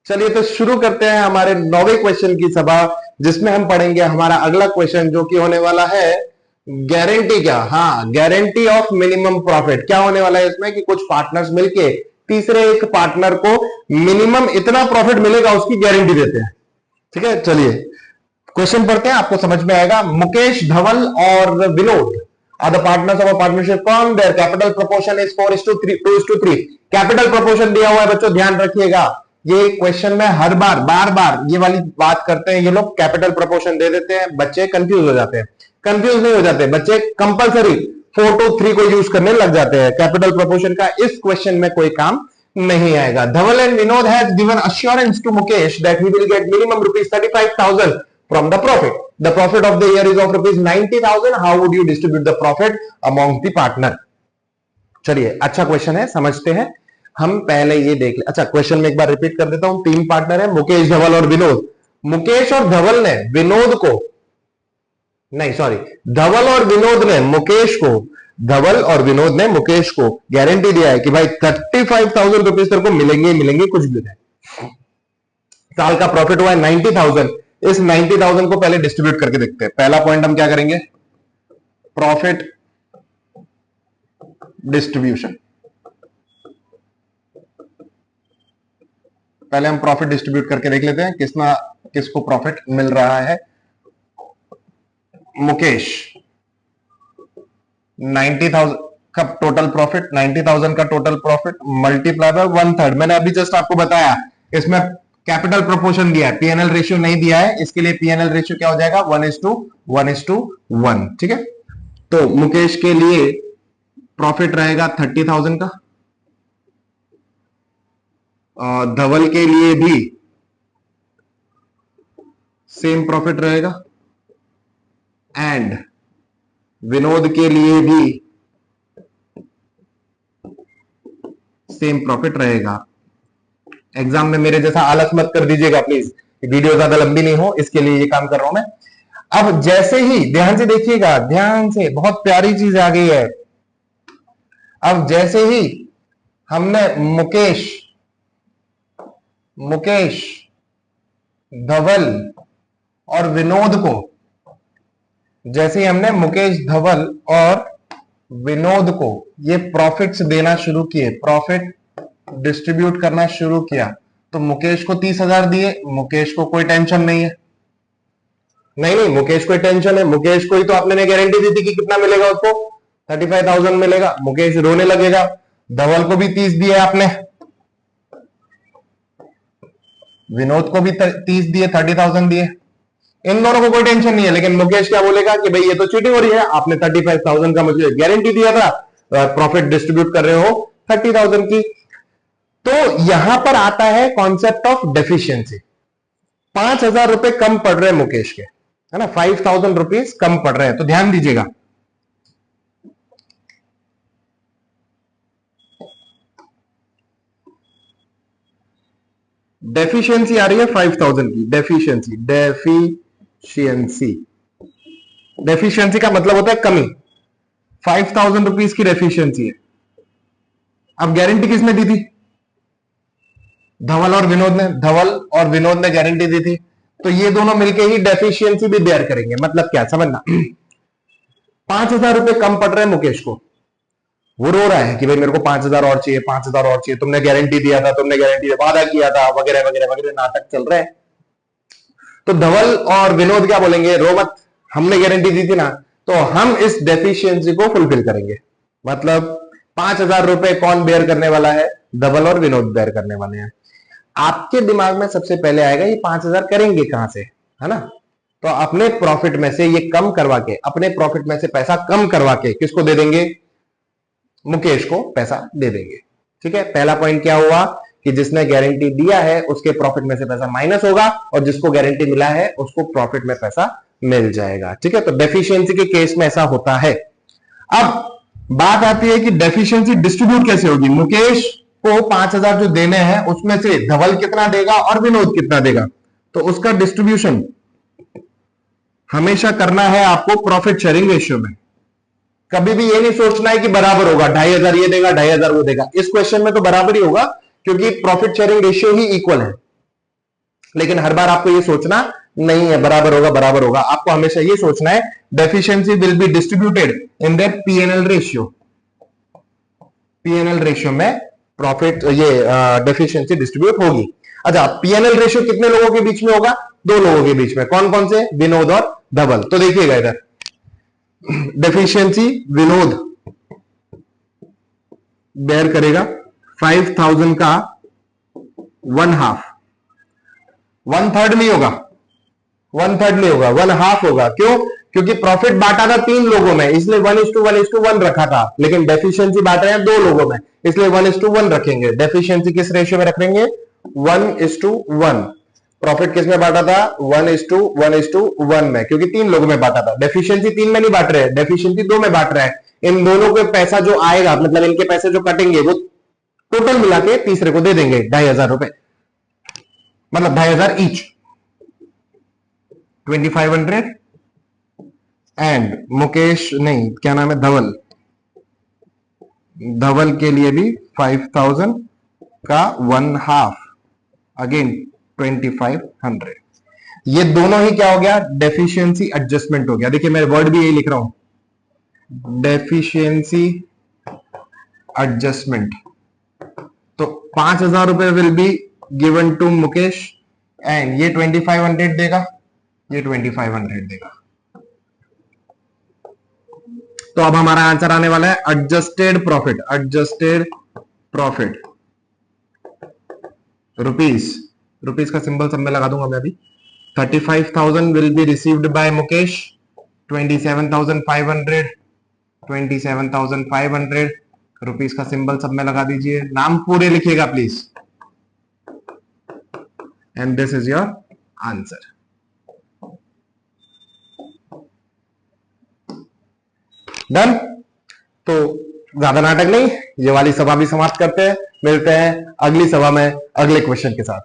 चलिए तो शुरू करते हैं हमारे 9वें क्वेश्चन की सभा, जिसमें हम पढ़ेंगे हमारा अगला क्वेश्चन जो कि होने वाला है गारंटी। क्या? हाँ, गारंटी ऑफ मिनिमम प्रॉफिट। क्या होने वाला है इसमें कि कुछ पार्टनर्स मिलके तीसरे एक पार्टनर को मिनिमम इतना प्रॉफिट मिलेगा उसकी गारंटी देते हैं। ठीक है, चलिए क्वेश्चन पढ़ते हैं, आपको समझ में आएगा। मुकेश, धवल और Vinod are the partners of a partnership firm, their capital proportion is 4:3 capital proportion दिया हुआ है बच्चों, ध्यान रखिएगा। ये क्वेश्चन में हर बार बार बार ये वाली बात करते हैं ये लोग, कैपिटल प्रोपोर्शन दे देते हैं, बच्चे कंफ्यूज हो जाते हैं। कंफ्यूज नहीं हो जाते बच्चे, कंपलसरी 4:3 को यूज करने लग जाते हैं। कैपिटल प्रोपोर्शन का इस क्वेश्चन में कोई काम नहीं आएगा। Dhaval and Vinod has given assurance to Mukesh that he will get minimum ₹35,000 from the profit. The profit of the year is of ₹90,000. How would you distribute the profit among the partner? चलिए, अच्छा question है, समझते हैं। हम पहले ये देख ले। अच्छा, क्वेश्चन में एक बार रिपीट कर देता हूं। 3 पार्टनर है, मुकेश, धवल और विनोद। मुकेश और धवल ने विनोद को, नहीं सॉरी, धवल और विनोद ने मुकेश को, धवल और विनोद ने मुकेश को गारंटी दिया है कि भाई 35,000 रुपीज तेरे को मिलेंगे मिलेंगे, कुछ भी नहीं। साल का प्रॉफिट हुआ है 90,000। इस 90,000 को पहले डिस्ट्रीब्यूट करके देखते हैं। पहला पॉइंट हम क्या करेंगे, प्रॉफिट डिस्ट्रीब्यूशन। पहले हम प्रॉफिट डिस्ट्रीब्यूट करके देख लेते हैं किसको प्रॉफिट मिल रहा है। मुकेश 90,000 का टोटल प्रॉफिट, 90,000 का टोटल प्रॉफिट मल्टीप्लाई बाय 1/3। मैंने अभी जस्ट आपको बताया, इसमें कैपिटल प्रोपोर्शन दिया है, पीएनएल रेशियो नहीं दिया है, इसके लिए पीएनएल रेशियो क्या हो जाएगा, 1:1:1। ठीक है, तो मुकेश के लिए प्रॉफिट रहेगा 30,000 का, और धवल के लिए भी सेम प्रॉफिट रहेगा, एंड विनोद के लिए भी सेम प्रॉफिट रहेगा। एग्जाम में मेरे जैसा आलस मत कर दीजिएगा प्लीज, वीडियो ज्यादा लंबी नहीं हो, इसके लिए ये काम कर रहा हूं मैं। अब जैसे ही, ध्यान से देखिएगा, ध्यान से, बहुत प्यारी चीज आ गई है। अब जैसे ही हमने मुकेश, धवल और विनोद को, जैसे ही हमने मुकेश, धवल और विनोद को ये प्रॉफिट्स देना शुरू किए, प्रॉफिट डिस्ट्रीब्यूट करना शुरू किया, तो मुकेश को 30,000 दिए। मुकेश को कोई टेंशन नहीं है, नहीं मुकेश को टेंशन है। मुकेश को ही तो आपने गारंटी दी थी कि कितना मिलेगा उसको, 35,000 मिलेगा। मुकेश रोने लगेगा। धवल को भी 30 दिए आपने, विनोद को भी 30 दिए, 30,000 दिए। इन दोनों को कोई टेंशन नहीं है, लेकिन मुकेश क्या बोलेगा कि भाई ये तो चीटिंग हो रही है, आपने 35,000 का मुझे गारंटी दिया था, प्रॉफिट डिस्ट्रीब्यूट कर रहे हो 30,000 की। तो यहां पर आता है कॉन्सेप्ट ऑफ डेफिशिएंसी। 5,000 रुपए कम पड़ रहे हैं मुकेश के, है ना, 5,000 रुपीज कम पड़ रहे हैं। तो ध्यान दीजिएगा, डेफिशिएंसी आ रही है 5,000 की। डेफिशिएंसी का मतलब होता है कमी। 5,000 रुपीज की डेफिशिएंसी है। अब गारंटी किसने दी थी, धवल और विनोद ने गारंटी दी थी। तो ये दोनों मिलके ही डेफिशिएंसी भी बेयर करेंगे। मतलब क्या, समझना। 5,000 रुपए कम पड़ रहे हैं मुकेश को, वो रो रहा है कि भाई मेरे को 5,000 और चाहिए, 5,000 और चाहिए, तुमने गारंटी दिया था, वादा किया था, वगैरह वगैरह वगैरह नाटक चल रहे हैं। तो धवल और विनोद क्या बोलेंगे, रो मत, हमने गारंटी दी थी ना, तो हम इस डेफिशिएंसी को फुलफिल करेंगे। मतलब 5,000 रुपए कौन बेयर करने वाला है, धवल और विनोद बेयर करने वाले हैं। आपके दिमाग में सबसे पहले आएगा ये 5,000 करेंगे कहां से, है ना। तो अपने प्रॉफिट में से ये कम करवा के, अपने प्रॉफिट में से पैसा कम करवा के किसको दे देंगे, मुकेश को पैसा दे देंगे। ठीक है, पहला पॉइंट क्या हुआ कि जिसने गारंटी दिया है उसके प्रॉफिट में से पैसा माइनस होगा, और जिसको गारंटी मिला है उसको प्रॉफिट में पैसा मिल जाएगा। ठीक है, तो डेफिशिएंसी के केस में ऐसा होता है। अब बात आती है कि डेफिशिएंसी डिस्ट्रीब्यूट कैसे होगी। मुकेश को 5,000 जो देने हैं उसमें से धवल कितना देगा और विनोद कितना देगा, तो उसका डिस्ट्रीब्यूशन हमेशा करना है आपको प्रॉफिट शेयरिंग रेशियो में। कभी भी ये नहीं सोचना है कि बराबर होगा, 2,500 ये देगा 2,500 वो देगा। इस क्वेश्चन में तो बराबर ही होगा, क्योंकि प्रॉफिट शेयरिंग रेशियो ही इक्वल है। लेकिन हर बार आपको ये सोचना नहीं है बराबर होगा, आपको हमेशा ये सोचना है deficiency will be distributed in the PNL ratio, PNL ratio में प्रॉफिट ये डेफिशिएंसी डिस्ट्रीब्यूट होगी। अच्छा, पीएनएल रेशियो कितने लोगों के बीच में होगा? 2 लोगों के बीच में। कौन कौन से? विनोद और धवल। तो देखिएगा इधर डेफिशिएंसी विनोद बेयर करेगा 5000 का 1/2, 1/3 नहीं होगा, 1/3 नहीं होगा, 1/2 होगा। क्यों? क्योंकि प्रॉफिट बांटा था 3 लोगों में, इसलिए 1:1:1 रखा था, लेकिन डेफिशिएंसी बांट रहे हैं 2 लोगों में, इसलिए 1:1 रखेंगे। डेफिशिएंसी किस रेशियो में रखेंगे? 1:1। प्रॉफिट किस में बांटा था? 1:1:1 में, क्योंकि 3 लोगों में बांटा था। डेफिशिएंसी 3 में नहीं बांट रहे हैं, डेफिशिएंसी 2 में बांट रहे हैं। इन दोनों के पैसा जो आएगा, मतलब इनके पैसे जो कटेंगे, वो टोटल मिला के तीसरे को दे देंगे 2500 रुपए, मतलब 2500 ईच, 2500। एंड मुकेश नहीं, क्या नाम है, धवल, धवल के लिए भी 5000 का 1/2, अगेन 2500। ये दोनों ही क्या हो गया? डेफिशिएंसी एडजस्टमेंट हो गया। देखिए मैं वर्ड भी यही लिख रहा हूं, डेफिशिएंसी एडजस्टमेंट। तो 5000 रुपए will be given to Mukesh and ये 2500 देगा, ये 2500 देगा। तो अब हमारा आंसर आने वाला है adjusted profit, adjusted profit rupees, rupees का सिंबल सब में लगा दूंगा मैं अभी। 35,000 will be received by Mukesh, 27,500, 27,500 rupees का सिंबल सब में लगा दीजिए। नाम पूरे लिखिएगा please, and this is your answer. Done. तो ज्यादा नाटक नहीं, ये वाली सभा भी समाप्त करते हैं। मिलते हैं अगली सभा में अगले क्वेश्चन के साथ।